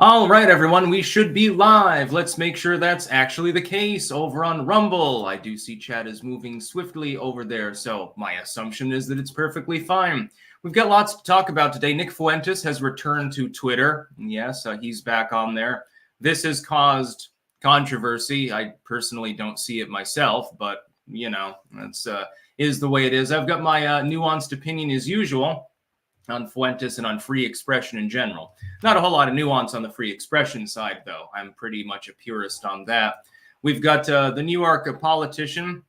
All right, everyone, we should be live. Let's make sure that's actually the case over on Rumble. I do see chat is moving swiftly over there, so my assumption is that it's perfectly fine. We've got lots to talk about today. Nick Fuentes has returned to Twitter. Yes, he's back on there. This has caused controversy. I personally don't see it myself, but, you know, that's is the way it is. I've got my nuanced opinion as usual on Fuentes and on free expression in general. Not a whole lot of nuance on the free expression side, though. I'm pretty much a purist on that. We've got the New York politician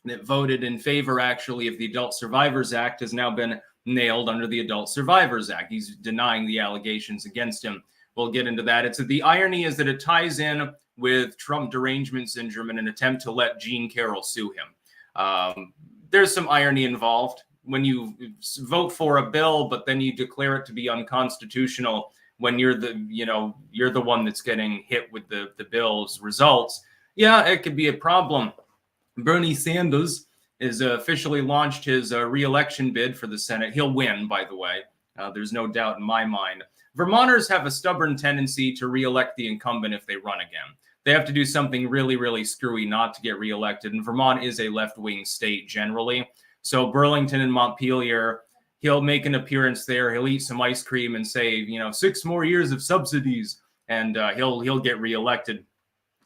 that voted in favor, actually, of the Adult Survivors Act has now been nailed under the Adult Survivors Act. He's denying the allegations against him. We'll get into that. The irony is that it ties in with Trump derangement syndrome in an attempt to let Jean Carroll sue him. There's some irony involved. When you vote for a bill, but then you declare it to be unconstitutional when you're the one that's getting hit with the bill's results, yeah, it could be a problem. Bernie Sanders has officially launched his re-election bid for the Senate. He'll win, by the way. There's no doubt in my mind. Vermonters have a stubborn tendency to re-elect the incumbent if they run again. They have to do something really, really screwy not to get reelected. And Vermont is a left-wing state generally. So Burlington and Montpelier, he'll make an appearance there. He'll eat some ice cream and say, 6 more years of subsidies, and he'll get reelected.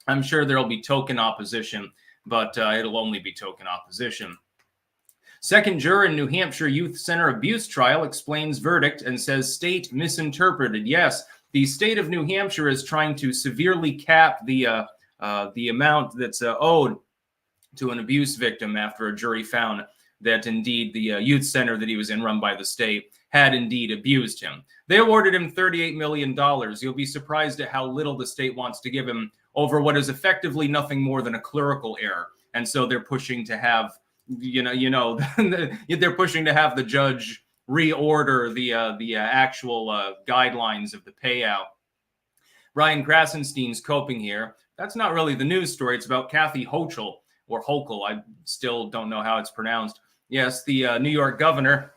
I'm sure there'll be token opposition, but it'll only be token opposition. Second juror in New Hampshire Youth Center abuse trial explains verdict and says state misinterpreted. Yes, the state of New Hampshire is trying to severely cap the amount that's owed to an abuse victim after a jury found that indeed the youth center that he was in, run by the state, had indeed abused him. They awarded him $38 million. You'll be surprised at how little the state wants to give him over what is effectively nothing more than a clerical error. And so they're pushing to have, they're pushing to have the judge reorder the actual guidelines of the payout. Ryan Krasenstein's coping here. That's not really the news story. It's about Kathy Hochul, or Hochul. I still don't know how it's pronounced. Yes, the New York governor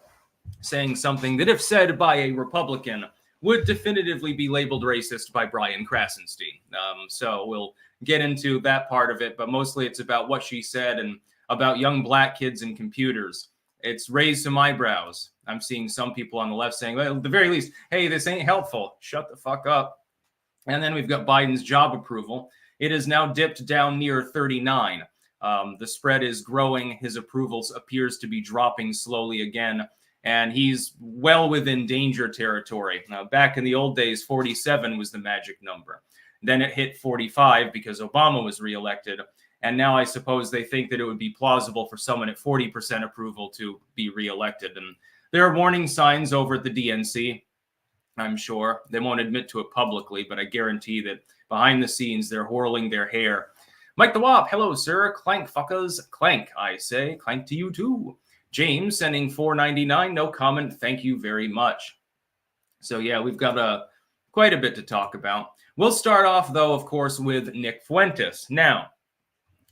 saying something that, if said by a Republican, would definitively be labeled racist by Brian Krasenstein. So we'll get into that part of it, but mostly it's about what she said and about young black kids and computers. It's raised some eyebrows. I'm seeing some people on the left saying, well, at the very least, hey, this ain't helpful. Shut the fuck up. And then we've got Biden's job approval. It has now dipped down near 39. The spread is growing. His approvals appears to be dropping slowly again, and he's well within danger territory. Now, back in the old days, 47 was the magic number. Then it hit 45 because Obama was reelected, and now I suppose they think that it would be plausible for someone at 40% approval to be reelected. And there are warning signs over at the DNC, I'm sure. They won't admit to it publicly, but I guarantee that behind the scenes, they're whirling their hair. Mike the Wop, hello, sir. Clank fuckers. Clank, I say. Clank to you, too. James sending $4.99. No comment. Thank you very much. So, yeah, we've got quite a bit to talk about. We'll start off, though, of course, with Nick Fuentes. Now,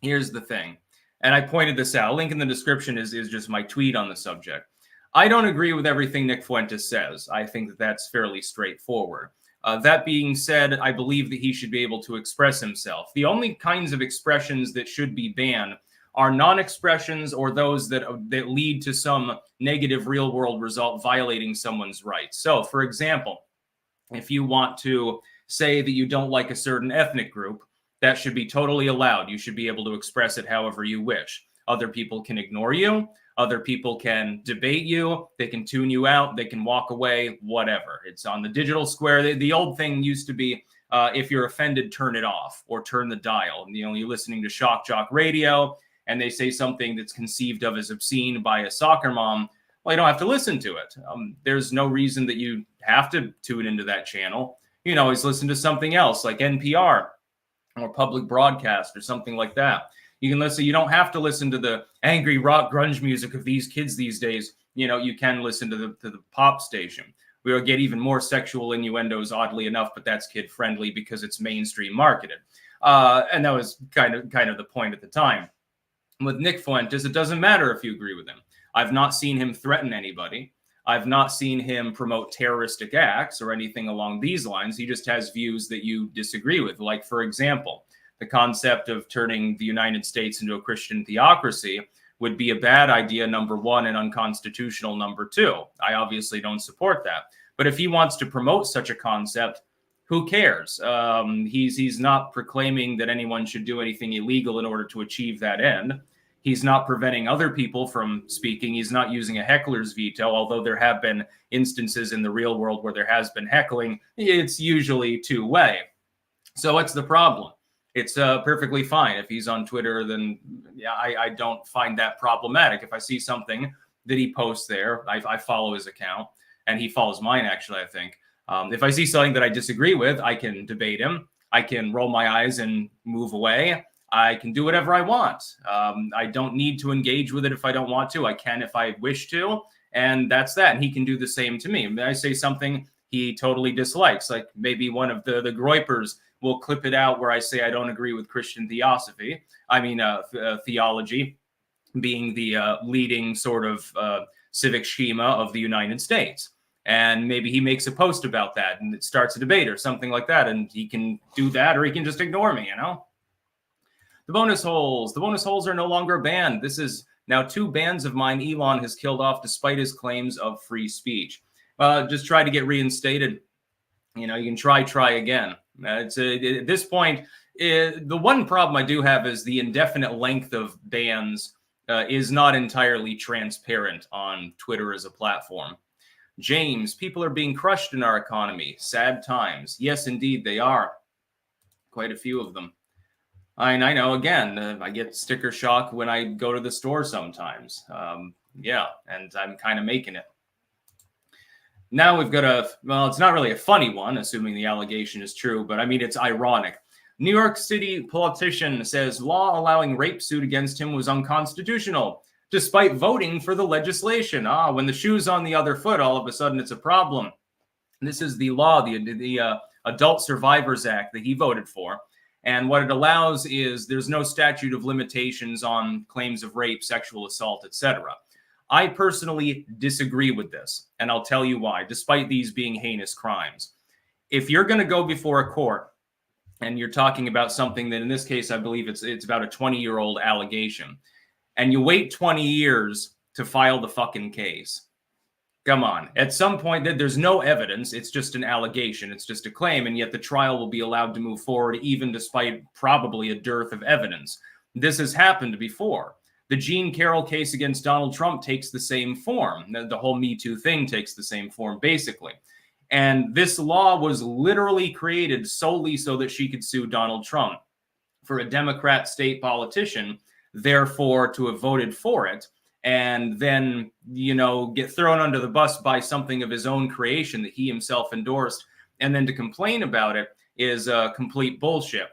here's the thing. And I pointed this out. A link in the description is just my tweet on the subject. I don't agree with everything Nick Fuentes says. I think that that's fairly straightforward. That being said, I believe that he should be able to express himself. The only kinds of expressions that should be banned are non-expressions or those that lead to some negative real-world result violating someone's rights. So, for example, if you want to say that you don't like a certain ethnic group, that should be totally allowed. You should be able to express it however you wish. Other people can ignore you. Other people can debate you. They can tune you out. They can walk away, whatever. It's on the digital square. The old thing used to be, if you're offended, turn it off or turn the dial. And, you're listening to Shock Jock Radio and they say something that's conceived of as obscene by a soccer mom. Well, you don't have to listen to it. There's no reason that you have to tune into that channel. You can always listen to something else like NPR or public broadcast or something like that. You can listen. You don't have to listen to the angry rock grunge music of these kids these days. You can listen to the pop station. We will get even more sexual innuendos, oddly enough, but that's kid friendly because it's mainstream marketed. And that was kind of the point at the time. With Nick Fuentes, it doesn't matter if you agree with him. I've not seen him threaten anybody. I've not seen him promote terroristic acts or anything along these lines. He just has views that you disagree with. Like, for example, the concept of turning the United States into a Christian theocracy would be a bad idea, number one, and unconstitutional, number two. I obviously don't support that. But if he wants to promote such a concept, who cares? He's not proclaiming that anyone should do anything illegal in order to achieve that end. He's not preventing other people from speaking. He's not using a heckler's veto, although there have been instances in the real world where there has been heckling. It's usually two-way. So what's the problem? It's perfectly fine. If he's on Twitter, then yeah, I don't find that problematic. If I see something that he posts there, I follow his account, and he follows mine, actually, I think. If I see something that I disagree with, I can debate him. I can roll my eyes and move away. I can do whatever I want. I don't need to engage with it if I don't want to. I can if I wish to, and that's that. And he can do the same to me. I say something he totally dislikes, like maybe one of the Groypers will clip it out where I say I don't agree with Christian theosophy. I mean, theology being the leading sort of civic schema of the United States. And maybe he makes a post about that and it starts a debate or something like that. And he can do that, or he can just ignore me, you know? The bonus holes. The bonus holes are no longer banned. This is now 2 bans of mine Elon has killed off despite his claims of free speech. Just try to get reinstated. You know, you can try again. At this point, the one problem I do have is the indefinite length of bans is not entirely transparent on Twitter as a platform. James, people are being crushed in our economy. Sad times. Yes, indeed, they are. Quite a few of them. I know, again, I get sticker shock when I go to the store sometimes. Yeah, and I'm kind of making it. Now we've got well, it's not really a funny one, assuming the allegation is true, but I mean, it's ironic. New York City politician says law allowing rape suit against him was unconstitutional, despite voting for the legislation. When the shoe's on the other foot, all of a sudden it's a problem. This is the law, the Adult Survivors Act that he voted for. And what it allows is there's no statute of limitations on claims of rape, sexual assault, etc. I personally disagree with this, and I'll tell you why, despite these being heinous crimes. If you're going to go before a court and you're talking about something that, in this case, I believe it's about a 20-year-old allegation, and you wait 20 years to file the fucking case, come on. At some point, there's no evidence. It's just an allegation. It's just a claim, and yet the trial will be allowed to move forward even despite probably a dearth of evidence. This has happened before. The Jean Carroll case against Donald Trump takes the same form. The whole Me Too thing takes the same form, basically. And this law was literally created solely so that she could sue Donald Trump. For a Democrat state politician, therefore, to have voted for it and then, you know, get thrown under the bus by something of his own creation that he himself endorsed, and then to complain about it is complete bullshit.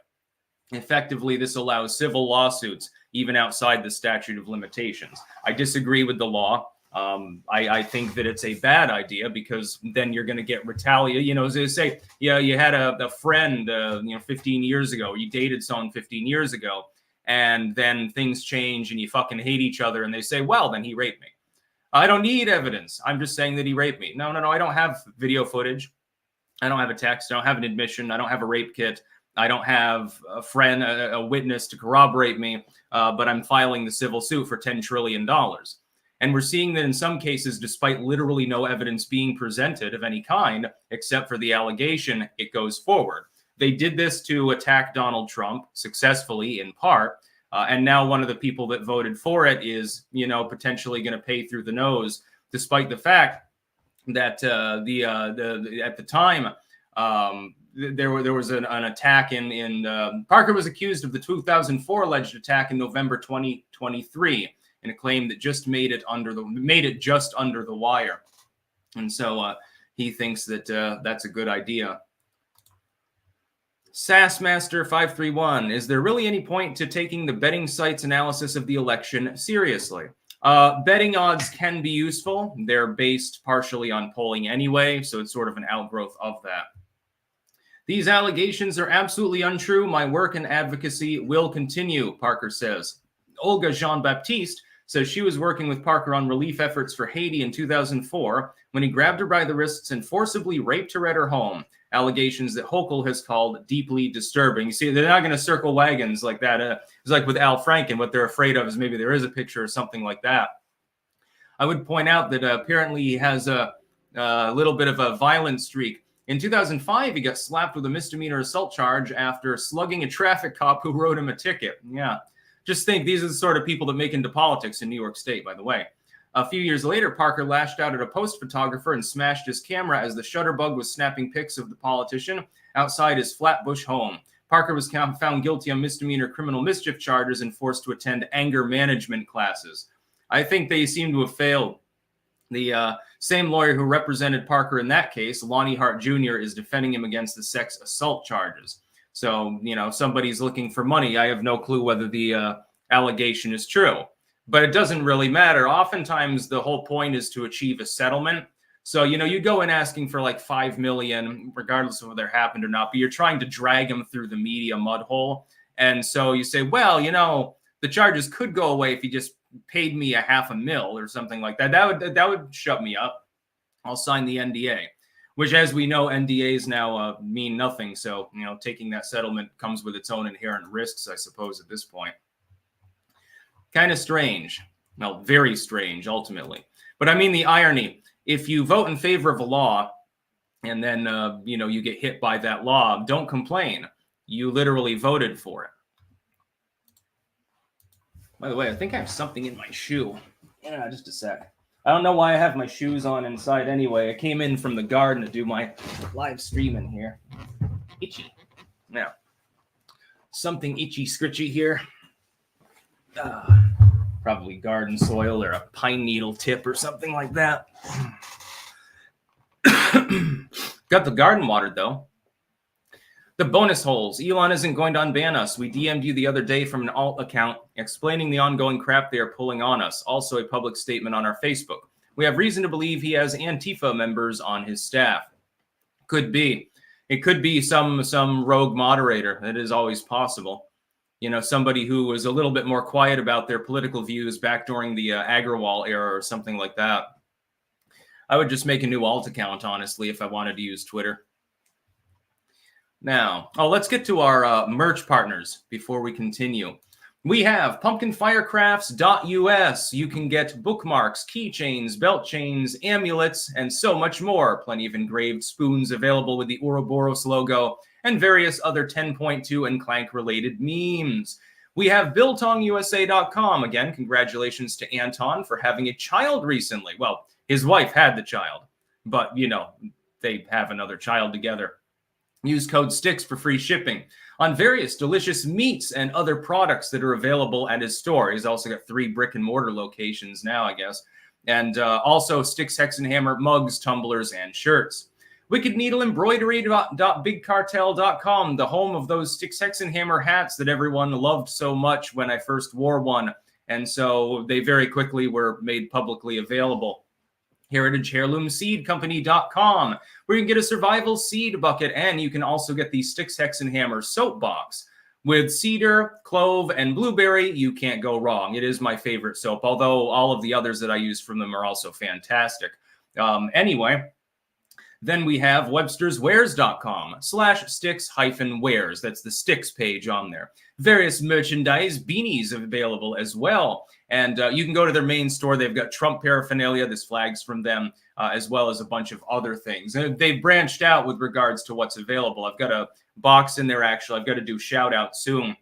Effectively, this allows civil lawsuits even outside the statute of limitations. I disagree with the law. I think that it's a bad idea because then you're going to get retaliation. You know, as they say, yeah, you had a friend, 15 years ago, you dated someone 15 years ago, and then things change and you fucking hate each other, and they say, well, then he raped me. I don't need evidence. I'm just saying that he raped me. No, I don't have video footage. I don't have a text. I don't have an admission. I don't have a rape kit. I don't have a friend, a witness to corroborate me, but I'm filing the civil suit for $10 trillion. And we're seeing that in some cases, despite literally no evidence being presented of any kind, except for the allegation, it goes forward. They did this to attack Donald Trump successfully, in part. And now one of the people that voted for it is, potentially going to pay through the nose, despite the fact that at the time, there was an attack in Parker was accused of the 2004 alleged attack in November 2023 in a claim that just made it just under the wire. And so he thinks that that's a good idea. Sassmaster 531, is there really any point to taking the betting sites analysis of the election seriously? Betting odds can be useful. They're based partially on polling anyway, so it's sort of an outgrowth of that. These allegations are absolutely untrue. My work and advocacy will continue, Parker says. Olga Jean-Baptiste says she was working with Parker on relief efforts for Haiti in 2004 when he grabbed her by the wrists and forcibly raped her at her home. Allegations that Hochul has called deeply disturbing. You see, they're not going to circle wagons like that. It's like with Al Franken. What they're afraid of is maybe there is a picture or something like that. I would point out that apparently he has a little bit of a violent streak. In 2005, he got slapped with a misdemeanor assault charge after slugging a traffic cop who wrote him a ticket. Yeah, just think these are the sort of people that make into politics in New York State, by the way. A few years later, Parker lashed out at a post photographer and smashed his camera as the shutterbug was snapping pics of the politician outside his Flatbush home. Parker was found guilty on misdemeanor criminal mischief charges and forced to attend anger management classes. I think they seem to have failed. The same lawyer who represented Parker in that case, Lonnie Hart Jr., is defending him against the sex assault charges. So, somebody's looking for money. I have no clue whether the allegation is true. But it doesn't really matter. Oftentimes, the whole point is to achieve a settlement. So, you go in asking for like $5 million, regardless of whether it happened or not, but you're trying to drag them through the media mud hole. And so you say, well, the charges could go away if you just paid me $500,000 or something like that. That would shut me up. I'll sign the NDA, which, as we know, NDAs now mean nothing. So, taking that settlement comes with its own inherent risks, I suppose, at this point. Kind of strange. Well, very strange, ultimately. But I mean the irony. If you vote in favor of a law and then, you get hit by that law, don't complain. You literally voted for it. By the way, I think I have something in my shoe. Yeah, just a sec. I don't know why I have my shoes on inside anyway. I came in from the garden to do my live streaming here. Itchy. Now, something itchy scritchy here. Probably garden soil or a pine needle tip or something like that. Got the garden watered, though. The bonus holes. Elon isn't going to unban us. We DM'd you the other day from an alt account explaining the ongoing crap they are pulling on us. Also a public statement on our Facebook. We have reason to believe he has Antifa members on his staff. Could be. It could be some rogue moderator. That is always possible. Somebody who was a little bit more quiet about their political views back during the Agrawal era or something like that. I would just make a new alt account, honestly, if I wanted to use Twitter. Now, let's get to our merch partners before we continue. We have pumpkinfirecrafts.us. You can get bookmarks, keychains, belt chains, amulets, and so much more. Plenty of engraved spoons available with the Ouroboros logo and various other 10.2 and Clank-related memes. We have BiltongUSA.com. Again, congratulations to Anton for having a child recently. Well, his wife had the child, but, they have another child together. Use code STICKS for free shipping on various delicious meats and other products that are available at his store. He's also got 3 brick and mortar locations now, I guess. And also Sticks, Hex, and Hammer mugs, tumblers, and shirts. Wicked Needle Embroidery.bigcartel.com, the home of those Sticks, Hex, and Hammer hats that everyone loved so much when I first wore one. And so they very quickly were made publicly available. HeritageHeirloomSeedCompany.com, where you can get a survival seed bucket, and you can also get the Sticks, Hex, and Hammer soap box. With cedar, clove, and blueberry, you can't go wrong. It is my favorite soap, although all of the others that I use from them are also fantastic. Anyway, then we have websterswares.com/sticks-wares. That's the Sticks page on there. Various merchandise, beanies available as well. And you can go to their main store. They've got Trump paraphernalia. This flag's from them, as well as a bunch of other things. And they've branched out with regards to what's available. I've got a box in there, actually. I've got to do shout out soon. I'm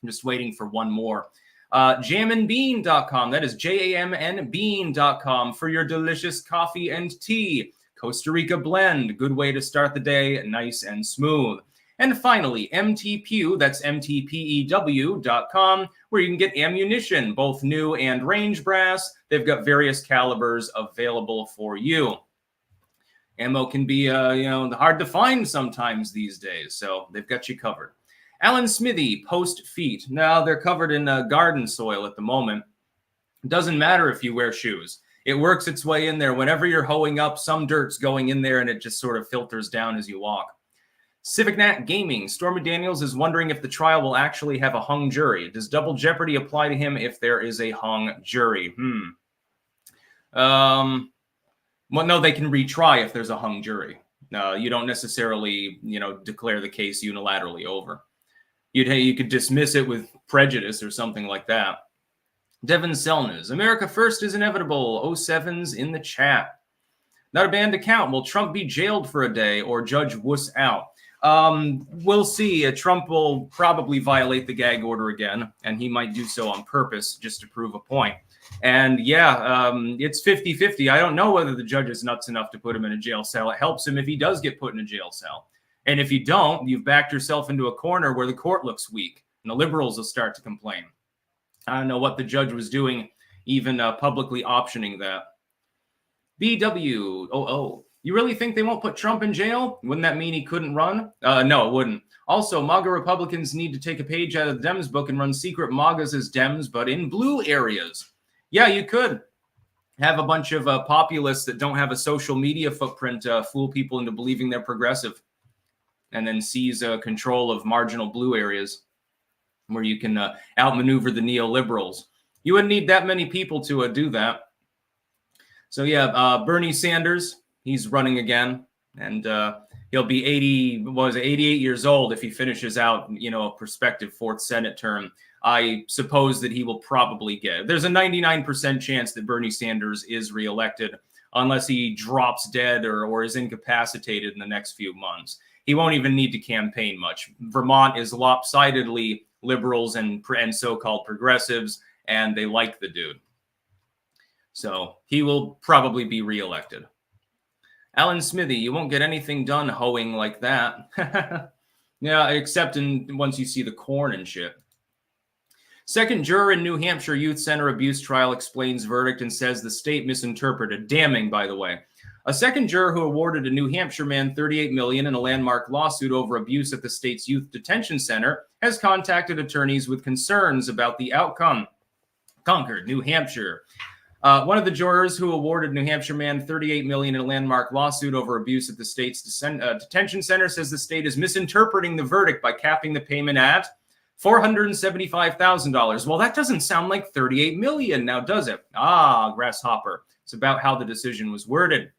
just waiting for one more. Jamandbean.com. That is JAMNbean.com for your delicious coffee and tea. Costa Rica blend. Good way to start the day. Nice and smooth. And finally, MTPew, that's MTPEW.com, where you can get ammunition, both new and range brass. They've got various calibers available for you. Ammo can be, hard to find sometimes these days, so they've got you covered. Alan Smithy, Post Feet. Now, they're covered in garden soil at the moment. Doesn't matter if you wear shoes. It works its way in there. Whenever you're hoeing up, some dirt's going in there, and it just sort of filters down as you walk. Civic Nat Gaming. Stormy Daniels is wondering if the trial will actually have a hung jury. Does double jeopardy apply to him if there is a hung jury? Well, no, they can retry if there's a hung jury. You don't necessarily, declare the case unilaterally over. You could dismiss it with prejudice or something like that. Devin Selnas. America First is inevitable. 07's in the chat. Not a banned account. Will Trump be jailed for a day or Judge Wuss out? We'll see. Trump will probably violate the gag order again, and he might do so on purpose just to prove a point. And it's 50-50. I don't know whether the judge is nuts enough to put him in a jail cell. It helps him if he does get put in a jail cell. And if you don't, you've backed yourself into a corner where the court looks weak, and the liberals will start to complain. I don't know what the judge was doing, even publicly optioning that. BW. You really think they won't put Trump in jail? Wouldn't that mean he couldn't run? No, it wouldn't. Also, MAGA Republicans need to take a page out of the Dems book and run secret MAGAs as Dems, but in blue areas. Yeah, you could have a bunch of populists that don't have a social media footprint fool people into believing they're progressive, and then seize control of marginal blue areas where you can outmaneuver the neoliberals. You wouldn't need that many people to do that. So yeah, Bernie Sanders, he's running again, and he'll be 88 years old if he finishes out, a prospective fourth Senate term. I suppose that he will probably get it. There's a 99% chance that Bernie Sanders is reelected unless he drops dead or is incapacitated in the next few months. He won't even need to campaign much. Vermont is lopsidedly liberals and so-called progressives, and they like the dude. So he will probably be reelected. Alan Smithy, you won't get anything done hoeing like that. Yeah, except once you see the corn and shit. Second juror in New Hampshire Youth Center abuse trial explains verdict and says the state misinterpreted. Damning, by the way. A second juror who awarded a New Hampshire man $38 million in a landmark lawsuit over abuse at the state's youth detention center has contacted attorneys with concerns about the outcome. Concord, New Hampshire. One of the jurors who awarded New Hampshire man $38 million in a landmark lawsuit over abuse at the state's detention center says the state is misinterpreting the verdict by capping the payment at $475,000. Well, that doesn't sound like $38 million now, does it? Grasshopper. It's about how the decision was worded.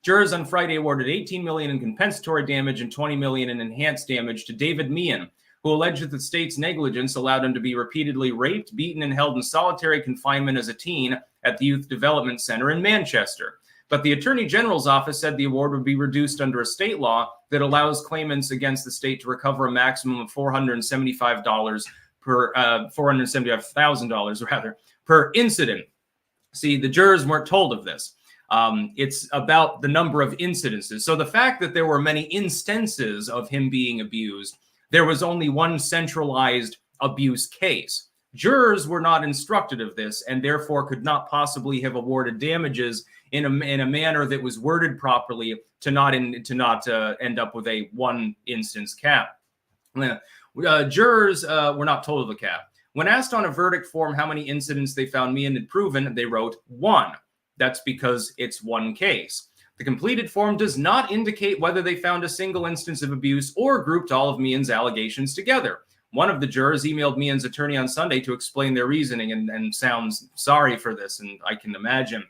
Jurors on Friday awarded $18 million in compensatory damage and $20 million in enhanced damage to David Meehan, who alleged that the state's negligence allowed him to be repeatedly raped, beaten, and held in solitary confinement as a teen at the Youth Development Center in Manchester. But the Attorney General's office said the award would be reduced under a state law that allows claimants against the state to recover a maximum of $475,000 per incident. See, the jurors weren't told of this. It's about the number of incidences. So the fact that there were many instances of him being abused, there was only one centralized abuse case. Jurors were not instructed of this and therefore could not possibly have awarded damages in a manner that was worded properly to not end up with a one instance cap. Jurors were not told of the cap. When asked on a verdict form how many incidents they found Meehan had proven, they wrote 1. That's because it's one case. The completed form does not indicate whether they found a single instance of abuse or grouped all of Meehan's allegations together. One of the jurors emailed Meehan's attorney on Sunday to explain their reasoning and sounds sorry for this, and I can imagine.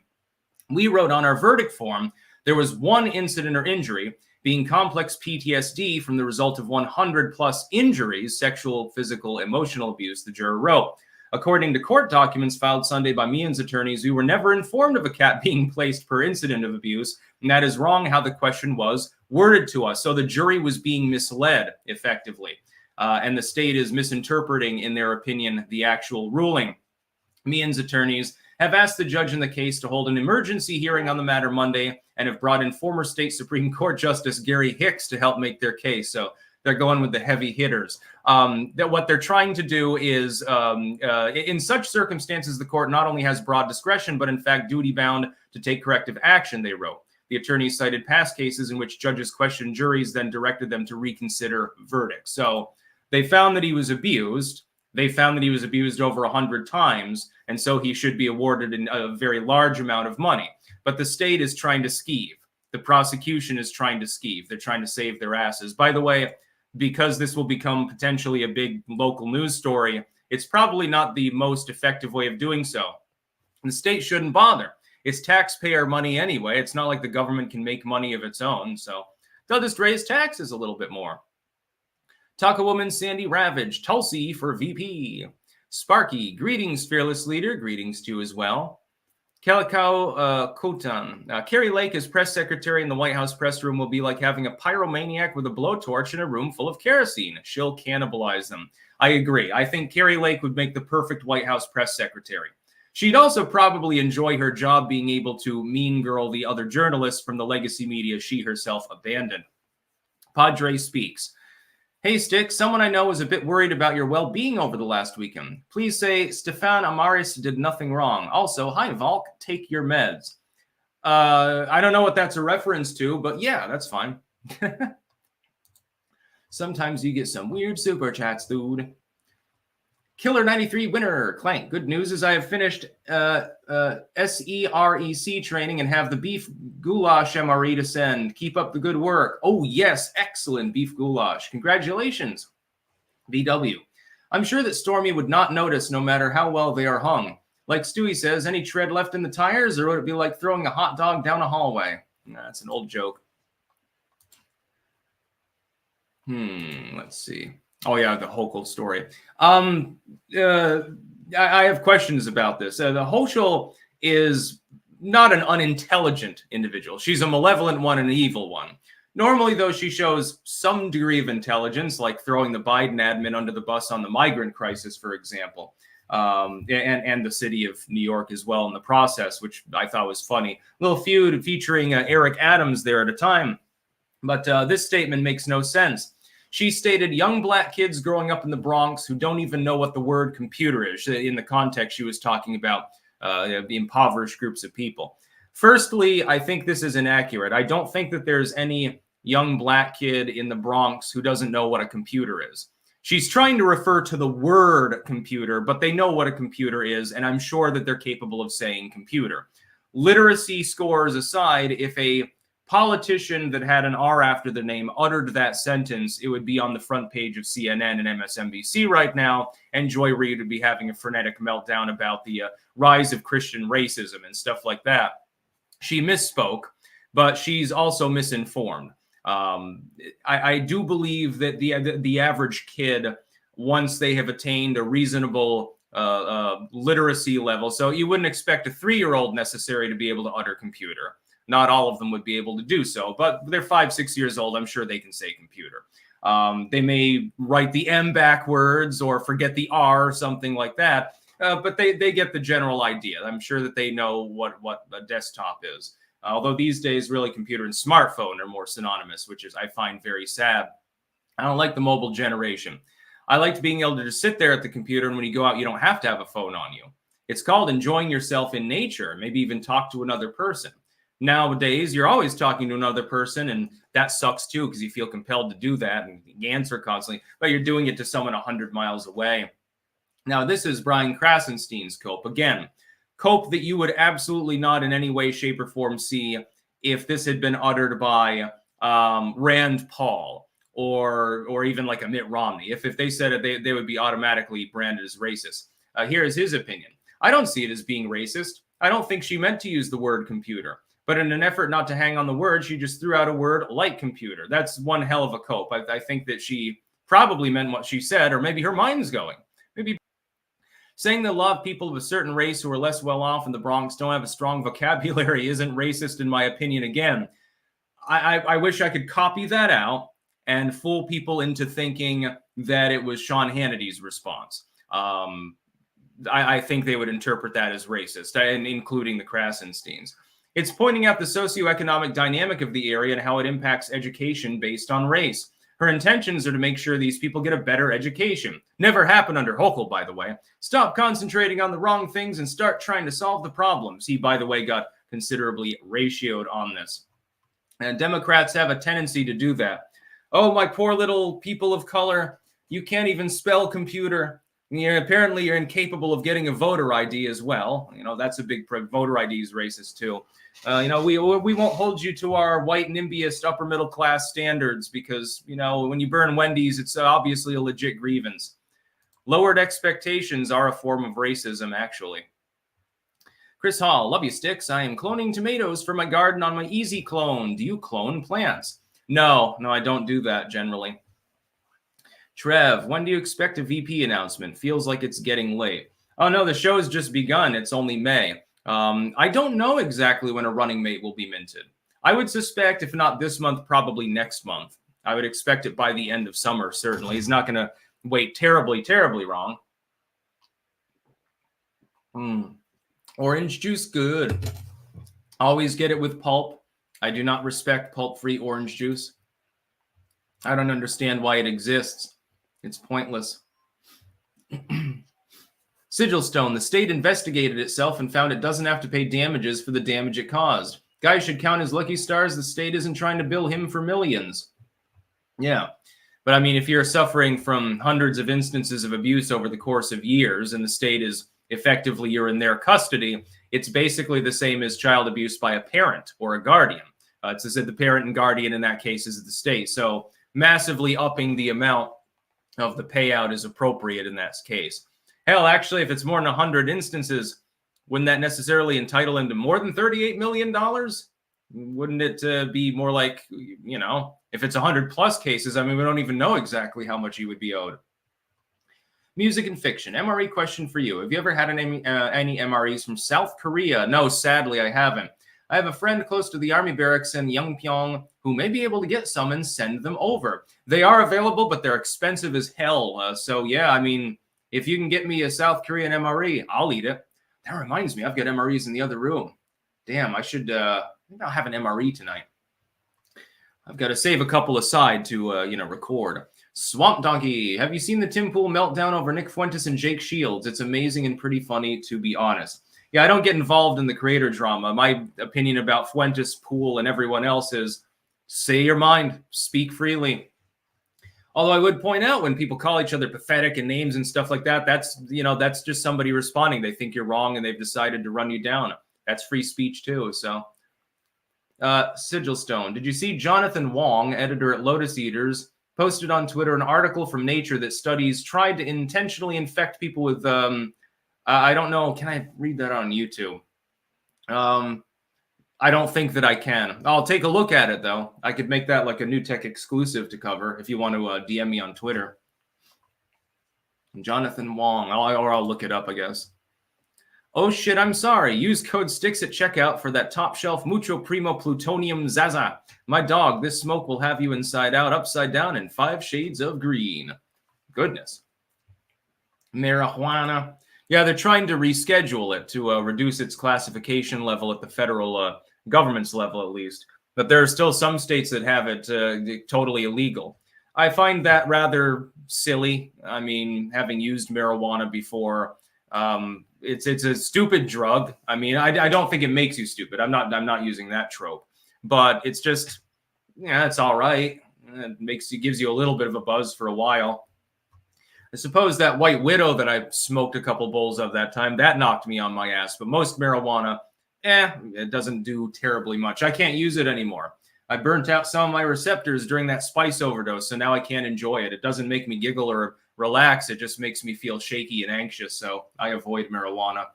We wrote on our verdict form there was one incident or injury, being complex PTSD from the result of 100 plus injuries, sexual, physical, emotional abuse, the juror wrote. According to court documents filed Sunday by Meehan's attorneys, we were never informed of a cap being placed per incident of abuse, and that is wrong how the question was worded to us. So the jury was being misled, effectively, and the state is misinterpreting, in their opinion, the actual ruling. Meehan's attorneys have asked the judge in the case to hold an emergency hearing on the matter Monday and have brought in former state Supreme Court Justice Gary Hicks to help make their case. So they're going with the heavy hitters. That what they're trying to do is, in such circumstances, the court not only has broad discretion, but in fact duty-bound to take corrective action, they wrote. The attorneys cited past cases in which judges questioned juries, then directed them to reconsider verdicts. So they found that he was abused. They found that he was abused over 100 times, and so he should be awarded a very large amount of money. But the state is trying to skeeve. the prosecution is trying to skeeve. They're trying to save their asses. By the way, because this will become potentially a big local news story, it's probably not the most effective way of doing so. The state shouldn't bother. It's taxpayer money anyway. It's not like the government can make money of its own. So they'll just raise taxes a little bit more. Taco Woman Sandy Ravage, Tulsi for VP. Sparky, greetings, fearless leader. Greetings to you as well. Calico Kotan. Carrie Lake as press secretary in the White House press room will be like having a pyromaniac with a blowtorch in a room full of kerosene. She'll cannibalize them. I agree. I think Carrie Lake would make the perfect White House press secretary. She'd also probably enjoy her job being able to mean girl the other journalists from the legacy media she herself abandoned. Padre speaks. Hey, Stick, someone I know was a bit worried about your well-being over the last weekend. Please say Stefan Amaris did nothing wrong. Also, hi, Valk, take your meds. I don't know what that's a reference to, but yeah, that's fine. Sometimes you get some weird super chats, dude. Killer 93 winner, Clank. Good news is I have finished SEREC training and have the beef goulash MRE to send. Keep up the good work. Oh, yes. Excellent beef goulash. Congratulations, VW. I'm sure that Stormy would not notice no matter how well they are hung. Like Stewie says, any tread left in the tires, or would it be like throwing a hot dog down a hallway? That's an old joke. Let's see. Oh, yeah, the Hochul story. I have questions about this. The Hochul is not an unintelligent individual. She's a malevolent one and an evil one. Normally, though, she shows some degree of intelligence, like throwing the Biden admin under the bus on the migrant crisis, for example, and the city of New York as well in the process, which I thought was funny. A little feud featuring Eric Adams there at a time. But this statement makes no sense. She stated young black kids growing up in the Bronx who don't even know what the word computer is. In the context, she was talking about the impoverished groups of people. Firstly, I think this is inaccurate. I don't think that there's any young black kid in the Bronx who doesn't know what a computer is. She's trying to refer to the word computer, but they know what a computer is, and I'm sure that they're capable of saying computer. Literacy scores aside, if a politician that had an R after the name uttered that sentence, it would be on the front page of CNN and MSNBC right now, and Joy Reid would be having a frenetic meltdown about the rise of Christian racism and stuff like that. She misspoke, but she's also misinformed. I do believe that the average kid, once they have attained a reasonable literacy level, so you wouldn't expect a 3-year-old necessarily to be able to utter computer. Not all of them would be able to do so, but they're 5-6 years old. I'm sure they can say computer. They may write the M backwards or forget the R or something like that, but they get the general idea. I'm sure that they know what a desktop is. Although these days, really, computer and smartphone are more synonymous, which is I find very sad. I don't like the mobile generation. I liked being able to just sit there at the computer, and when you go out, you don't have to have a phone on you. It's called enjoying yourself in nature, maybe even talk to another person. Nowadays, you're always talking to another person, and that sucks too because you feel compelled to do that and you answer constantly, but you're doing it to someone 100 miles away. Now, this is Brian Krasenstein's cope. Again, cope that you would absolutely not in any way, shape, or form see if this had been uttered by Rand Paul or even like a Mitt Romney. If they said it, they would be automatically branded as racist. Here is his opinion. I don't see it as being racist. I don't think she meant to use the word computer. But in an effort not to hang on the word, she just threw out a word like computer. That's one hell of a cope. I think that she probably meant what she said, or maybe her mind's going. Maybe saying that a lot of people of a certain race who are less well off in the Bronx don't have a strong vocabulary isn't racist, in my opinion. Again, I wish I could copy that out and fool people into thinking that it was Sean Hannity's response. I think they would interpret that as racist, and including the Krasensteins. It's pointing out the socioeconomic dynamic of the area and how it impacts education based on race. Her intentions are to make sure these people get a better education. Never happened under Hochul, by the way. Stop concentrating on the wrong things and start trying to solve the problems. He, by the way, got considerably ratioed on this. And Democrats have a tendency to do that. Oh, my poor little people of color, you can't even spell computer. Apparently you're incapable of getting a voter ID as well. That's a big voter ID is racist too. We won't hold you to our white NIMBYist upper middle class standards because, when you burn Wendy's, it's obviously a legit grievance. Lowered expectations are a form of racism, actually. Chris Hall, love you, Sticks. I am cloning tomatoes for my garden on my Easy Clone. Do you clone plants? No, I don't do that generally. Trev, when do you expect a VP announcement? Feels like it's getting late. Oh, no, the show has just begun. It's only May. I don't know exactly when a running mate will be minted. I would suspect, if not this month, probably next month. I would expect it by the end of summer, certainly. He's not going to wait terribly, terribly wrong. Orange juice, good. Always get it with pulp. I do not respect pulp-free orange juice. I don't understand why it exists. It's pointless. Sigilstone, the state investigated itself and found it doesn't have to pay damages for the damage it caused. Guy should count his lucky stars. The state isn't trying to bill him for millions. Yeah. But I mean, if you're suffering from hundreds of instances of abuse over the course of years and the state is effectively you're in their custody, it's basically the same as child abuse by a parent or a guardian. It's as if the parent and guardian in that case is the state. So massively upping the amount of the payout is appropriate in that case. Hell, actually, if it's more than 100 instances, wouldn't that necessarily entitle him to more than $38 million? Wouldn't it be more like, if it's 100 plus cases, I mean, we don't even know exactly how much he would be owed. Music and fiction. MRE question for you. Have you ever had any MREs from South Korea? No, sadly, I haven't. I have a friend close to the army barracks in Yeongpyeong who may be able to get some and send them over. They are available, but they're expensive as hell. So, yeah, I mean, if you can get me a South Korean MRE, I'll eat it. That reminds me, I've got MREs in the other room. Damn, I should maybe I'll have an MRE tonight. I've got to save a couple aside to, record. Swamp Donkey, have you seen the Tim Pool meltdown over Nick Fuentes and Jake Shields? It's amazing and pretty funny, to be honest. Yeah, I don't get involved in the creator drama. My opinion about Fuentes, Pool, and everyone else is say your mind, speak freely. Although I would point out when people call each other pathetic and names and stuff like that, that's just somebody responding. They think you're wrong and they've decided to run you down. That's free speech too. So, Sigilstone, did you see Jonathan Wong, editor at Lotus Eaters, posted on Twitter an article from Nature that studies tried to intentionally infect people with, I don't know, can I read that on YouTube? I don't think that I can. I'll take a look at it, though. I could make that like a New Tech exclusive to cover if you want to DM me on Twitter. Jonathan Wong, or I'll look it up, I guess. Oh, shit, I'm sorry. Use code STICKS at checkout for that top shelf Mucho Primo Plutonium Zaza. My dog, this smoke will have you inside out, upside down, and 5 shades of green. Goodness. Marijuana. Yeah, they're trying to reschedule it to reduce its classification level at the federal government's level, at least. But there are still some states that have it totally illegal. I find that rather silly. I mean, having used marijuana before, it's a stupid drug. I mean, I don't think it makes you stupid. I'm not using that trope. But it's just, it's all right. It gives you a little bit of a buzz for a while. I suppose that White Widow that I smoked a couple bowls of that time, that knocked me on my ass. But most marijuana, it doesn't do terribly much. I can't use it anymore. I burnt out some of my receptors during that spice overdose, so now I can't enjoy it. It doesn't make me giggle or relax. It just makes me feel shaky and anxious, so I avoid marijuana.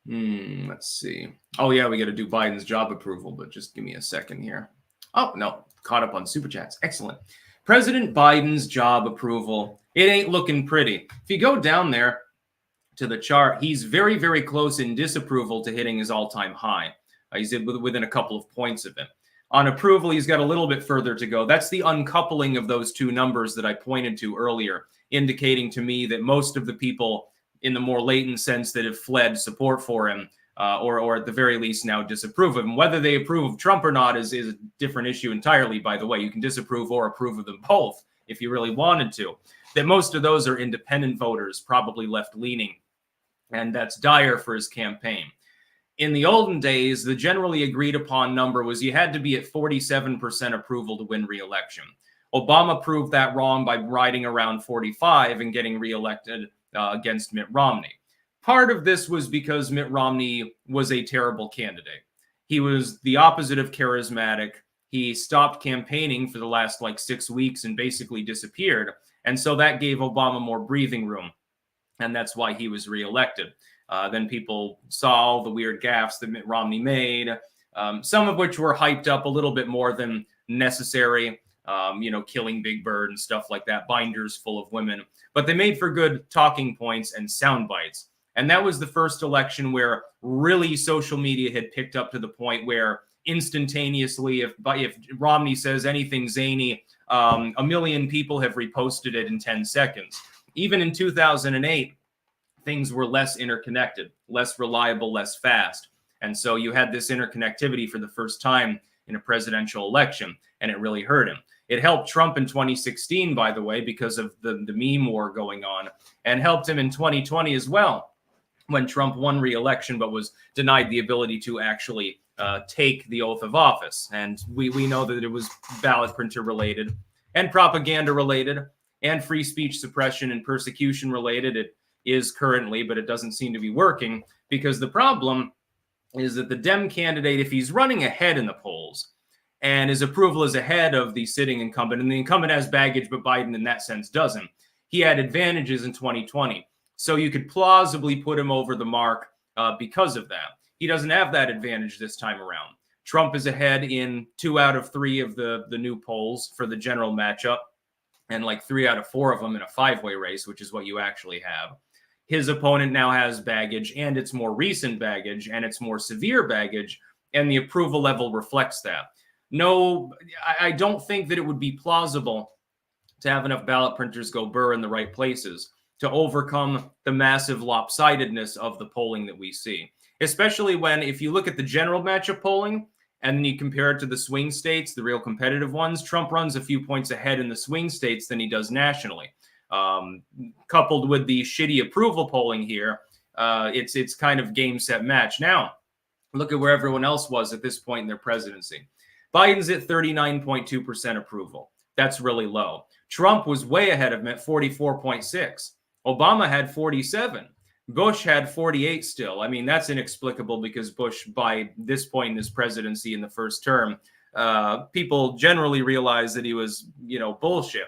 Let's see. Oh, yeah, we got to do Biden's job approval, but just give me a second here. Oh, no, caught up on Super Chats. Excellent. President Biden's job approval. It ain't looking pretty. If you go down there to the chart, he's very, very close in disapproval to hitting his all-time high. He's within a couple of points of it. On approval, he's got a little bit further to go. That's the uncoupling of those two numbers that I pointed to earlier, indicating to me that most of the people in the more latent sense that have fled support for him, or at the very least now disapprove of him. Whether they approve of Trump or not is a different issue entirely, by the way. You can disapprove or approve of them both if you really wanted to. That most of those are independent voters, probably left-leaning, and that's dire for his campaign. In the olden days, the generally agreed upon number was you had to be at 47% approval to win re-election. Obama proved that wrong by riding around 45 and getting reelected against Mitt Romney. Part of this was because Mitt Romney was a terrible candidate. He was the opposite of charismatic. He stopped campaigning for the last 6 weeks and basically disappeared. And so that gave Obama more breathing room. And that's why he was reelected. Then people saw all the weird gaffes that Mitt Romney made, some of which were hyped up a little bit more than necessary, killing Big Bird and stuff like that, binders full of women. But they made for good talking points and sound bites. And that was the first election where really social media had picked up to the point where instantaneously, if Romney says anything zany, a million people have reposted it in 10 seconds. Even in 2008, things were less interconnected, less reliable, less fast. And so you had this interconnectivity for the first time in a presidential election, and it really hurt him. It helped Trump in 2016, by the way, because of the meme war going on, and helped him in 2020 as well, when Trump won re-election but was denied the ability to actually take the oath of office. And we know that it was ballot printer related and propaganda related and free speech suppression and persecution related. It is currently, but it doesn't seem to be working, because the problem is that the Dem candidate, if he's running ahead in the polls and his approval is ahead of the sitting incumbent, and the incumbent has baggage, but Biden in that sense doesn't, he had advantages in 2020. So you could plausibly put him over the mark because of that. He doesn't have that advantage this time around. Trump is ahead in 2 out of 3 of the new polls for the general matchup, and 3 out of 4 of them in a 5-way race, which is what you actually have. His opponent now has baggage, and it's more recent baggage, and it's more severe baggage, and the approval level reflects that. No, I don't think that it would be plausible to have enough ballot printers go burr in the right places to overcome the massive lopsidedness of the polling that we see. Especially when, if you look at the general matchup polling, and then you compare it to the swing states, the real competitive ones, Trump runs a few points ahead in the swing states than he does nationally. Coupled with the shitty approval polling here, it's kind of game, set, match. Now, look at where everyone else was at this point in their presidency. Biden's at 39.2% approval. That's really low. Trump was way ahead of him at 44.6. Obama had 47. Bush had 48 still. I mean, that's inexplicable because Bush, by this point in his presidency in the first term, people generally realized that he was, bullshit.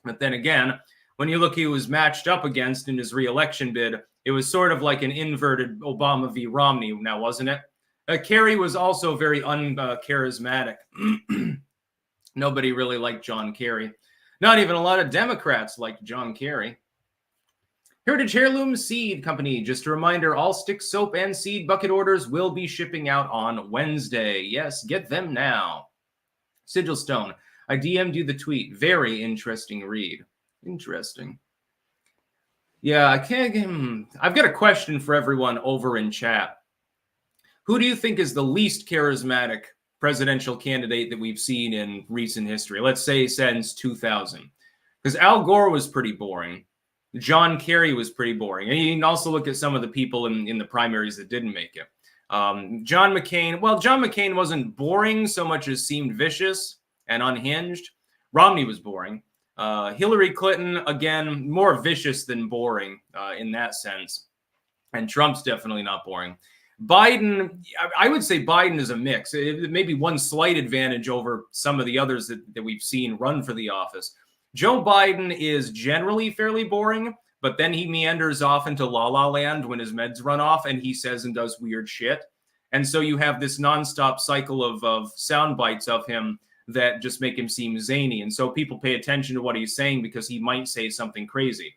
But then again, when you look who he was matched up against in his re-election bid, it was sort of like an inverted Obama v. Romney now, wasn't it? Kerry was also very uncharismatic. Nobody really liked John Kerry. Not even a lot of Democrats liked John Kerry. Heritage Heirloom Seed Company. Just a reminder, all stick soap and seed bucket orders will be shipping out on Wednesday. Yes, get them now. Sigil Stone. I DM'd you the tweet. Very interesting read. Interesting. Yeah, I've got a question for everyone over in chat. Who do you think is the least charismatic presidential candidate that we've seen in recent history? Let's say since 2000. Because Al Gore was pretty boring. John Kerry was pretty boring. And you can also look at some of the people in the primaries that didn't make it. John McCain wasn't boring so much as seemed vicious and unhinged. Romney was boring. Hillary Clinton, again, more vicious than boring in that sense. And Trump's definitely not boring. Biden, I would say Biden is a mix. It may be one slight advantage over some of the others that we've seen run for the office. Joe Biden is generally fairly boring, but then he meanders off into La La Land when his meds run off and he says and does weird shit. And so you have this nonstop cycle of sound bites of him that just make him seem zany. And so people pay attention to what he's saying because he might say something crazy.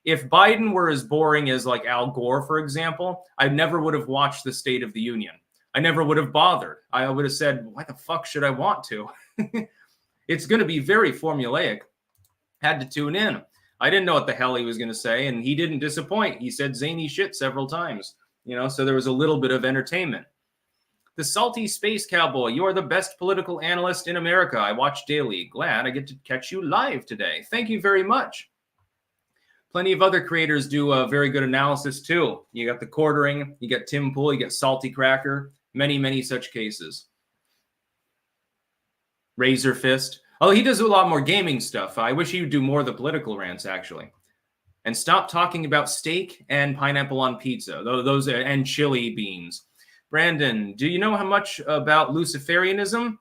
If Biden were as boring as Al Gore, for example, I never would have watched the State of the Union. I never would have bothered. I would have said, why the fuck should I want to? It's going to be very formulaic. Had to tune in. I didn't know what the hell he was going to say, and he didn't disappoint. He said zany shit several times, so there was a little bit of entertainment. The Salty Space Cowboy, you are the best political analyst in America. I watch daily. Glad I get to catch you live today. Thank you very much. Plenty of other creators do a very good analysis too. You got the Quartering, you got Tim Pool, you got Salty Cracker, many, many such cases. Razor Fist. Oh, he does a lot more gaming stuff. I wish he would do more of the political rants, actually. And stop talking about steak and pineapple on pizza, those and chili beans. Brandon, do you know how much about Luciferianism?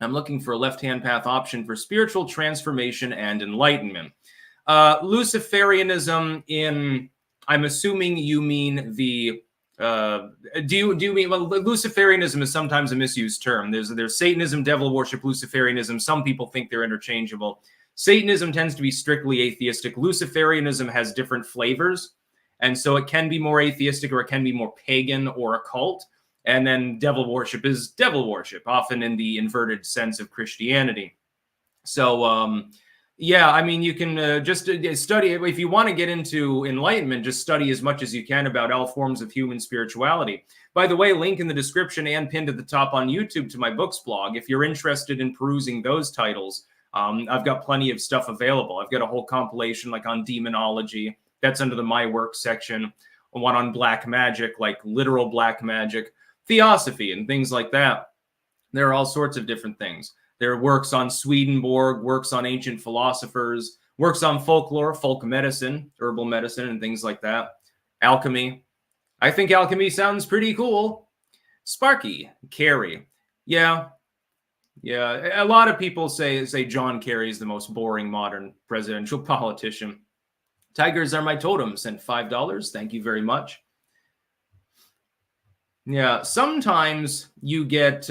I'm looking for a left-hand path option for spiritual transformation and enlightenment. Luciferianism I'm assuming you mean the do you mean, well, Luciferianism is sometimes a misused term. There's Satanism, devil worship, Luciferianism. Some people think they're interchangeable. Satanism tends to be strictly atheistic. Luciferianism has different flavors, and so it can be more atheistic or it can be more pagan or occult. And then devil worship is devil worship, often in the inverted sense of Christianity. So yeah, I mean, you can just study, if you want to get into enlightenment, just study as much as you can about all forms of human spirituality. By the way, link in the description and pinned at the top on YouTube to my books blog. If you're interested in perusing those titles, I've got plenty of stuff available. I've got a whole compilation like on demonology. That's under the My Work section. One on black magic, like literal black magic, theosophy, and things like that. There are all sorts of different things. There are works on Swedenborg, works on ancient philosophers, works on folklore, folk medicine, herbal medicine, and things like that. Alchemy. I think alchemy sounds pretty cool. Sparky, Kerry. Yeah. A lot of people say John Kerry is the most boring modern presidential politician. Tigers are my totem. Sent $5. Thank you very much. Yeah, sometimes you get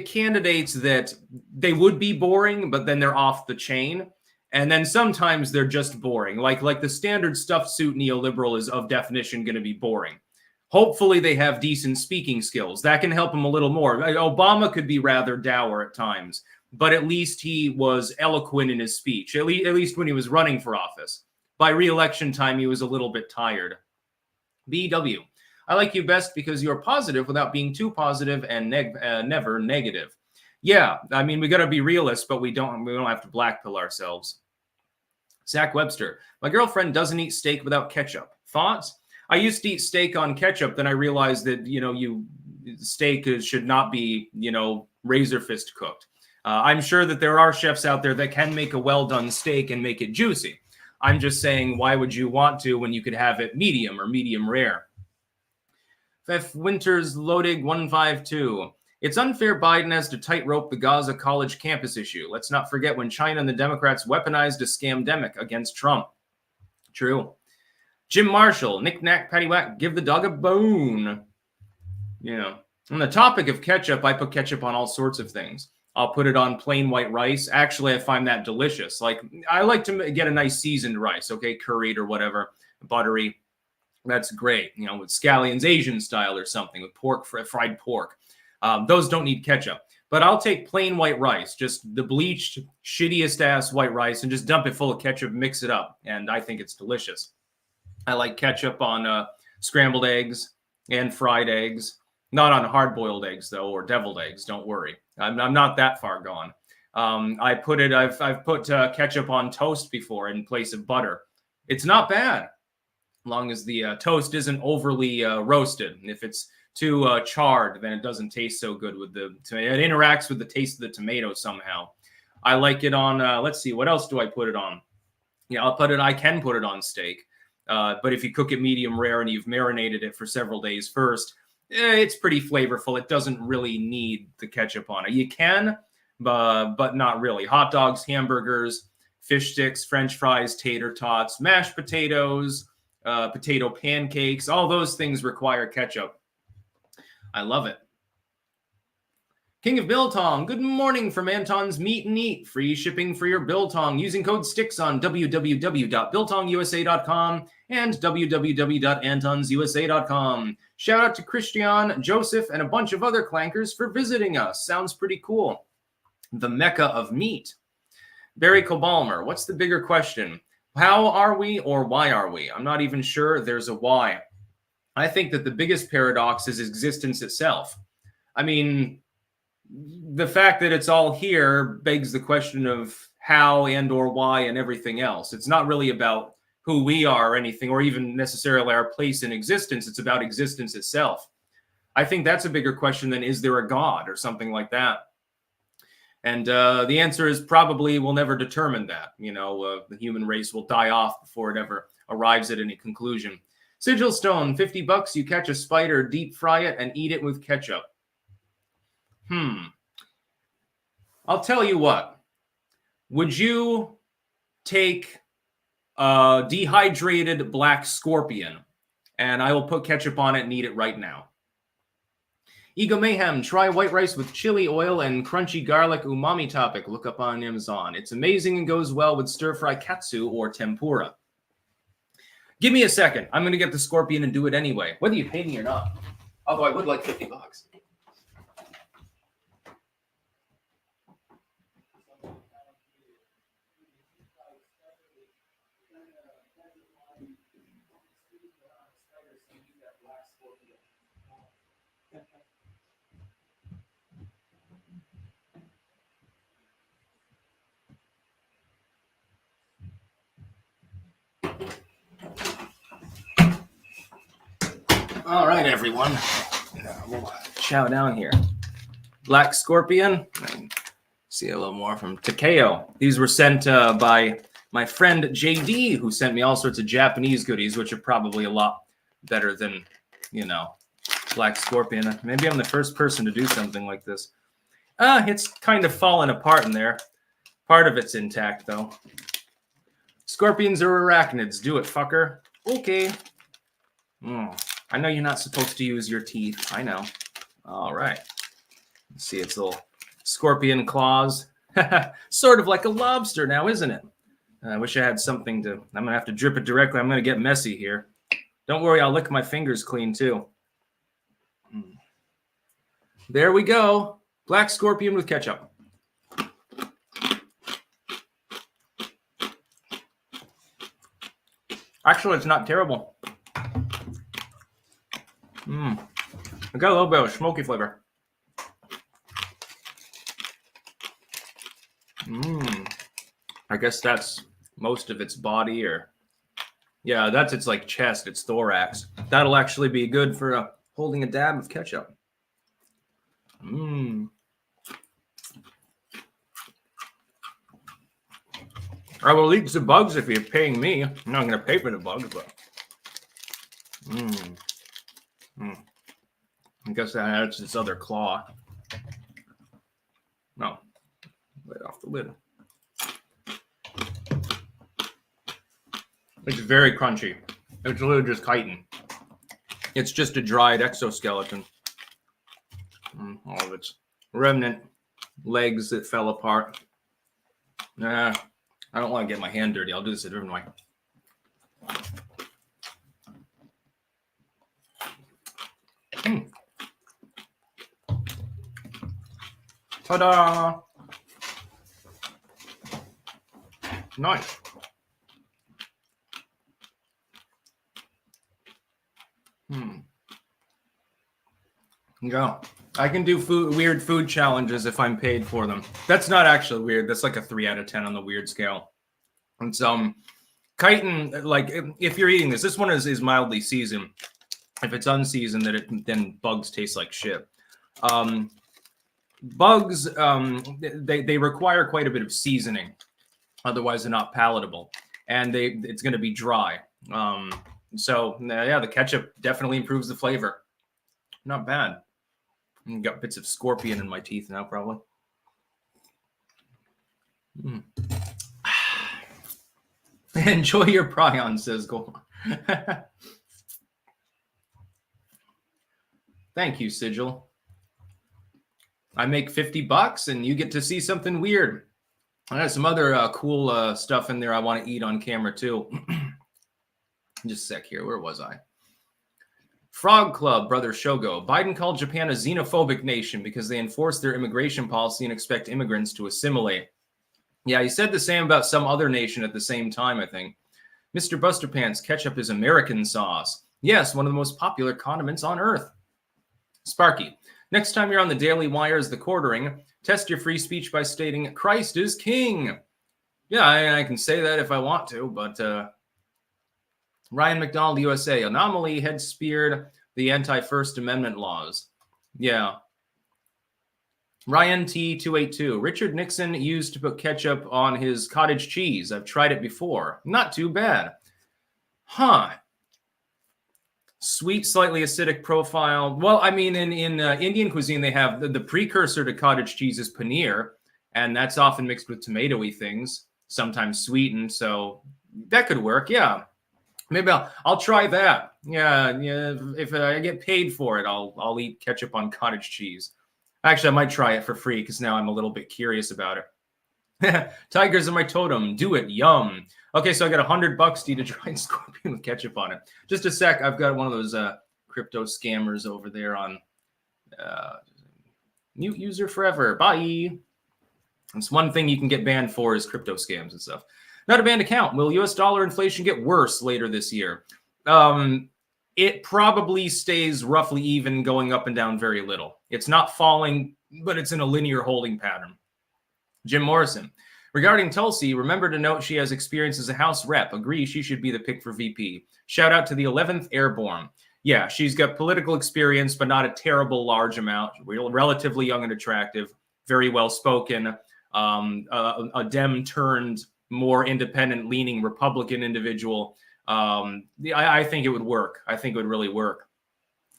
candidates that they would be boring, but then they're off the chain, and then sometimes they're just boring. Like the standard stuffed suit neoliberal is of definition going to be boring. Hopefully, they have decent speaking skills. That can help them a little more. Obama could be rather dour at times, but at least he was eloquent in his speech. At least when he was running for office. By re-election time, he was a little bit tired. BW. I like you best because you're positive without being too positive and never negative. Yeah, I mean, we got to be realists, but we don't have to blackpill ourselves. Zach Webster. My girlfriend doesn't eat steak without ketchup. Thoughts? I used to eat steak on ketchup. Then I realized that, steak should not be, razor fist cooked. I'm sure that there are chefs out there that can make a well-done steak and make it juicy. I'm just saying, why would you want to when you could have it medium or medium rare? F. Winters Loading 152. It's unfair Biden has to tightrope the Gaza college campus issue. Let's not forget when China and the Democrats weaponized a scamdemic against Trump. True. Jim Marshall, knick-knack, paddywhack, give the dog a bone. On the topic of ketchup, I put ketchup on all sorts of things. I'll put it on plain white rice. Actually, I find that delicious. Like, I like to get a nice seasoned rice, okay, curried or whatever, buttery. That's great, with scallions Asian style or something, with pork, fried pork. Those don't need ketchup. But I'll take plain white rice, just the bleached, shittiest ass white rice, and just dump it full of ketchup, mix it up, and I think it's delicious. I like ketchup on scrambled eggs and fried eggs. Not on hard-boiled eggs, though, or deviled eggs, don't worry. I'm not that far gone. I've put ketchup on toast before in place of butter. It's not bad. As long as the toast isn't overly roasted. If it's too charred, then it doesn't taste so good with it interacts with the taste of the tomato somehow. I like it on, let's see, what else do I put it on? Yeah, I can put it on steak. But if you cook it medium rare and you've marinated it for several days first, it's pretty flavorful. It doesn't really need the ketchup on it. You can, but not really. Hot dogs, hamburgers, fish sticks, French fries, tater tots, mashed potatoes, potato pancakes, all those things require ketchup. I love it. King of Biltong, good morning from Anton's Meat and Eat. Free shipping for your biltong using code STICKS on www.biltongusa.com and www.antonsusa.com. Shout out to Christian, Joseph, and a bunch of other clankers for visiting us. Sounds pretty cool. The Mecca of meat. Barry Kobalmer, what's the bigger question? How are we or why are we? I'm not even sure there's a why. I think that the biggest paradox is existence itself. I mean, the fact that it's all here begs the question of how and or why and everything else. It's not really about who we are or anything, or even necessarily our place in existence. It's about existence itself. I think that's a bigger question than is there a God or something like that. And the answer is probably we'll never determine that. You know, the human race will die off before it ever arrives at any conclusion. Sigil Stone, $50. You catch a spider, deep fry it, and eat it with ketchup. I'll tell you what. Would you take a dehydrated black scorpion, and I will put ketchup on it and eat it right now? Ego Mayhem, try white rice with chili oil and crunchy garlic umami topic. Look up on Amazon. It's amazing and goes well with stir-fry katsu or tempura. Give me a second. I'm going to get the scorpion and do it anyway, whether you pay me or not. Although I would like $50. All right, everyone. We'll chow down here. Black scorpion. See a little more from Takeo. These were sent by my friend JD, who sent me all sorts of Japanese goodies, which are probably a lot better than, you know, black scorpion. Maybe I'm the first person to do something like this. It's kind of fallen apart in there. Part of it's intact, though. Scorpions are arachnids. Do it, fucker. Okay. I know you're not supposed to use your teeth. I know. All right. Let's see its little scorpion claws. Sort of like a lobster now, isn't it? I wish I had something to... I'm going to have to drip it directly. I'm going to get messy here. Don't worry, I'll lick my fingers clean, too. There we go. Black scorpion with ketchup. Actually, it's not terrible. I got a little bit of a smoky flavor. I guess that's most of its body, or yeah, that's its like chest, its thorax. That'll actually be good for holding a dab of ketchup. I will eat the bugs if you're paying me. I'm not going to pay for the bugs, but I guess that adds this other claw. No, right off the lid. It's very crunchy. It's literally just chitin. It's just a dried exoskeleton. All of its remnant legs that fell apart. I don't want to get my hand dirty. I'll do this a different way. Ta-da! Nice. Yeah, I can do weird food challenges if I'm paid for them. That's not actually weird. That's like a 3 out of 10 on the weird scale. And chitin, like if you're eating this one is mildly seasoned. If it's unseasoned, then bugs taste like shit. Bugs, they require quite a bit of seasoning, otherwise they're not palatable, and it's going to be dry. So yeah, the ketchup definitely improves the flavor. Not bad. Got bits of scorpion in my teeth now, probably. Enjoy your prion, says Gold. Thank you, Sigil. I make $50 and you get to see something weird. I have some other cool stuff in there I want to eat on camera too. Just a sec here. Where was I? Frog Club, Brother Shogo. Biden called Japan a xenophobic nation because they enforce their immigration policy and expect immigrants to assimilate. Yeah, he said the same about some other nation at the same time, I think. Mr. Buster Pants, ketchup is American sauce. Yes, one of the most popular condiments on earth. Sparky, next time you're on the Daily Wire's The Quartering, test your free speech by stating, Christ is king. Yeah, I can say that if I want to, but Ryan McDonald, USA, anomaly had speared the anti-First Amendment laws. Yeah. Ryan T282. Richard Nixon used to put ketchup on his cottage cheese. I've tried it before. Not too bad. Huh. Sweet, slightly acidic profile. Well, I mean, in Indian cuisine, they have the precursor to cottage cheese is paneer, and that's often mixed with tomatoey things, sometimes sweetened. So that could work. Yeah. Maybe I'll try that. Yeah. If I get paid for it, I'll eat ketchup on cottage cheese. Actually, I might try it for free because now I'm a little bit curious about it. Tigers are my totem. Do it. Yum. Okay, so I got $100 to eat a dried scorpion with ketchup on it. Just a sec. I've got one of those crypto scammers over there on mute user forever. Bye. That's one thing you can get banned for is crypto scams and stuff. Not a banned account. Will US dollar inflation get worse later this year? It probably stays roughly even, going up and down very little. It's not falling, but it's in a linear holding pattern. Jim Morrison. Regarding Tulsi, remember to note she has experience as a House rep. Agree she should be the pick for VP. Shout out to the 11th Airborne. Yeah, she's got political experience, but not a terrible large amount. Relatively young and attractive. Very well spoken. A Dem turned more independent-leaning Republican individual. I think it would work. I think it would really work.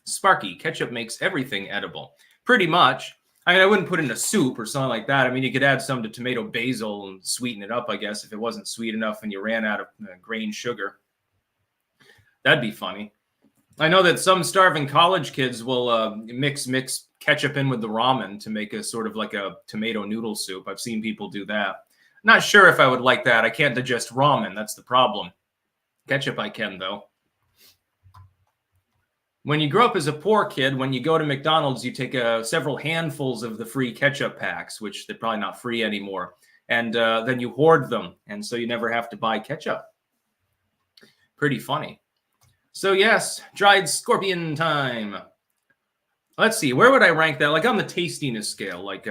Sparky, ketchup makes everything edible. Pretty much. I mean, I wouldn't put it in a soup or something like that. I mean, you could add some to tomato basil and sweeten it up, I guess, if it wasn't sweet enough and you ran out of grain sugar. That'd be funny. I know that some starving college kids will mix ketchup in with the ramen to make a sort of like a tomato noodle soup. I've seen people do that. Not sure if I would like that. I can't digest ramen. That's the problem. Ketchup I can, though. When you grow up as a poor kid, when you go to McDonald's, you take several handfuls of the free ketchup packs, which they're probably not free anymore, and then you hoard them, and so you never have to buy ketchup. Pretty funny. So yes, dried scorpion time. Let's see, where would I rank that? Like on the tastiness scale, like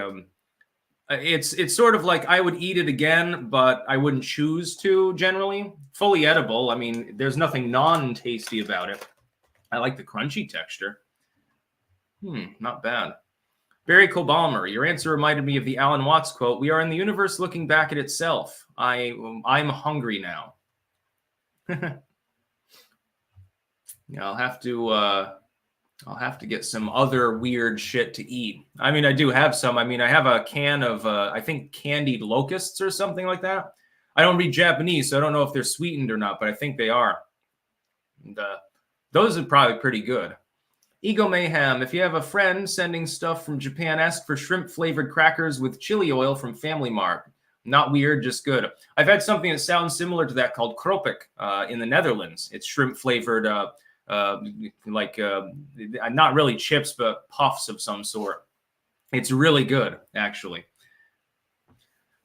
it's sort of like I would eat it again, but I wouldn't choose to generally. Fully edible. I mean, there's nothing non-tasty about it. I like the crunchy texture. Not bad. Barry Kobalmer, your answer reminded me of the Alan Watts quote, "We are in the universe looking back at itself. I'm hungry now." Yeah, I'll have to get some other weird shit to eat. I mean, I do have some. I mean, I have a can of I think candied locusts or something like that. I don't read Japanese, so I don't know if they're sweetened or not, but I think they are. And, those are probably pretty good. Ego Mayhem, if you have a friend sending stuff from Japan, ask for shrimp-flavored crackers with chili oil from Family Mart. Not weird, just good. I've had something that sounds similar to that called kropik in the Netherlands. It's shrimp-flavored, not really chips, but puffs of some sort. It's really good, actually.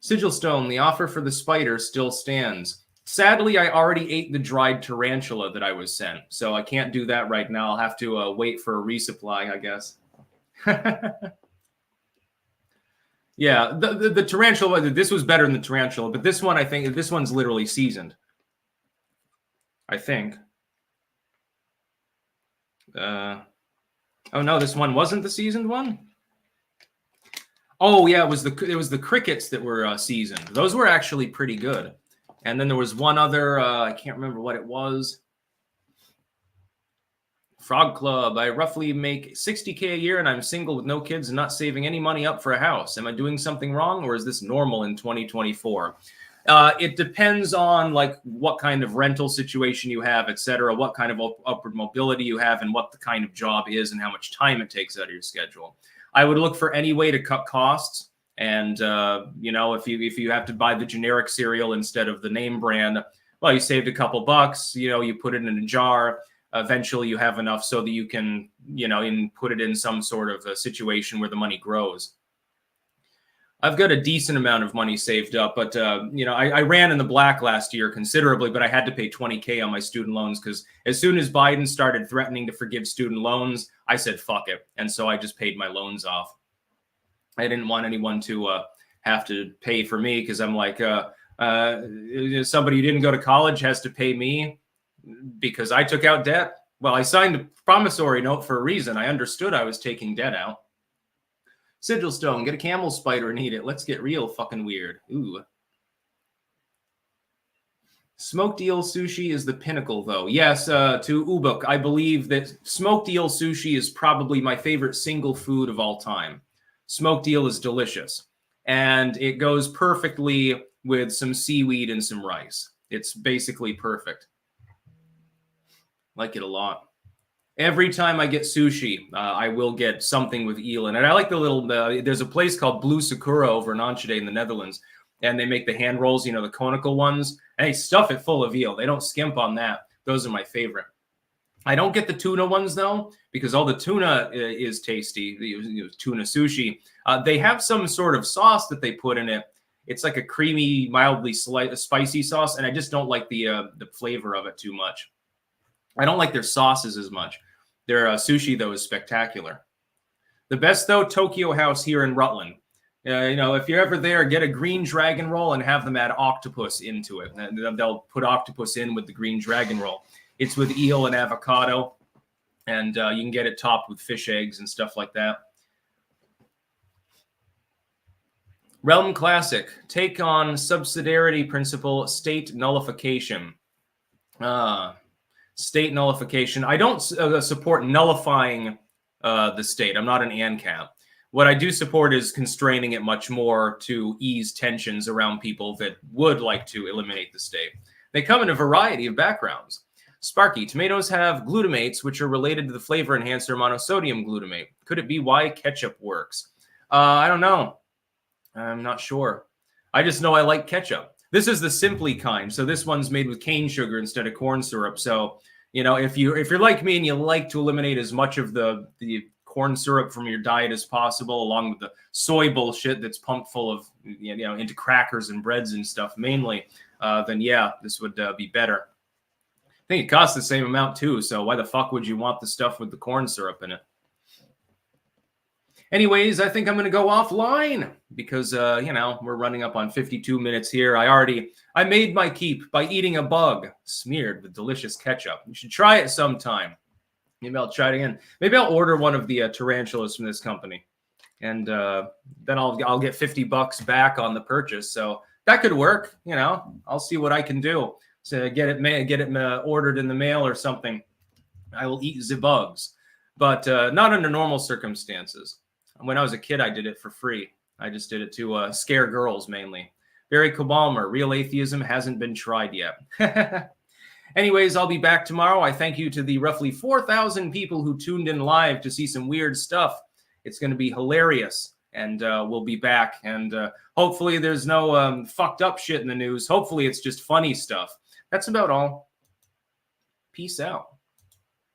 Sigilstone, the offer for the spider still stands. Sadly, I already ate the dried tarantula that I was sent, so I can't do that right now. I'll have to wait for a resupply, I guess. Yeah, the tarantula, this was better than the tarantula, but this one, I think, this one's literally seasoned. I think. Oh, no, this one wasn't the seasoned one? Oh, yeah, it was the crickets that were seasoned. Those were actually pretty good. And then there was one other, I can't remember what it was. Frog Club. I roughly make $60K a year and I'm single with no kids and not saving any money up for a house. Am I doing something wrong or is this normal in 2024? It depends on like what kind of rental situation you have, et cetera, what kind of upward mobility you have and what the kind of job is and how much time it takes out of your schedule. I would look for any way to cut costs. And, if you have to buy the generic cereal instead of the name brand, well, you saved a couple bucks, you put it in a jar. Eventually you have enough so that you can, put it in some sort of a situation where the money grows. I've got a decent amount of money saved up, but, I ran in the black last year considerably, but I had to pay $20K on my student loans because as soon as Biden started threatening to forgive student loans, I said, fuck it. And so I just paid my loans off. I didn't want anyone to have to pay for me because I'm like, somebody who didn't go to college has to pay me because I took out debt. Well, I signed a promissory note for a reason. I understood I was taking debt out. Sigil stone, get a camel spider and eat it. Let's get real fucking weird. Ooh. Smoked eel sushi is the pinnacle, though. Yes, to Ubuk, I believe that smoked eel sushi is probably my favorite single food of all time. Smoked eel is delicious, and it goes perfectly with some seaweed and some rice. It's basically perfect. Like it a lot. Every time I get sushi, I will get something with eel in it. I like the little, there's a place called Blue Sakura over in Enschede in the Netherlands, and they make the hand rolls, you know, the conical ones, and they stuff it full of eel. They don't skimp on that. Those are my favorite. I don't get the tuna ones, though, because all the tuna is tasty, the tuna sushi. They have some sort of sauce that they put in it. It's like a creamy, mildly spicy sauce, and I just don't like the flavor of it too much. I don't like their sauces as much. Their sushi, though, is spectacular. The best, though, Tokyo House here in Rutland. You know, if you're ever there, get a green dragon roll and have them add octopus into it. They'll put octopus in with the green dragon roll. It's with eel and avocado, and you can get it topped with fish eggs and stuff like that. Realm Classic. Take on subsidiarity principle, state nullification. State nullification. I don't support nullifying the state. I'm not an ANCAP. What I do support is constraining it much more to ease tensions around people that would like to eliminate the state. They come in a variety of backgrounds. Sparky, tomatoes have glutamates, which are related to the flavor enhancer monosodium glutamate. Could it be why ketchup works? I don't know. I'm not sure. I just know I like ketchup. This is the Simply kind, so this one's made with cane sugar instead of corn syrup. So, you know, if you're like me and you like to eliminate as much of the corn syrup from your diet as possible, along with the soy bullshit that's pumped full of, you know, into crackers and breads and stuff mainly, then yeah, this would be better. I think it costs the same amount too, so why the fuck would you want the stuff with the corn syrup in it? Anyways, I think I'm going to go offline because, you know, we're running up on 52 minutes here. I made my keep by eating a bug smeared with delicious ketchup. You should try it sometime. Maybe I'll try it again. Maybe I'll order one of the tarantulas from this company, and then I'll get $50 back on the purchase. So that could work. You know, I'll see what I can do to get it ordered in the mail or something. I will eat the bugs, but not under normal circumstances. When I was a kid, I did it for free. I just did it to scare girls mainly. Barry Kobalmer, real atheism hasn't been tried yet. Anyways, I'll be back tomorrow. I thank you to the roughly 4,000 people who tuned in live to see some weird stuff. It's going to be hilarious, and we'll be back. And hopefully there's no fucked up shit in the news. Hopefully it's just funny stuff. That's about all. Peace out.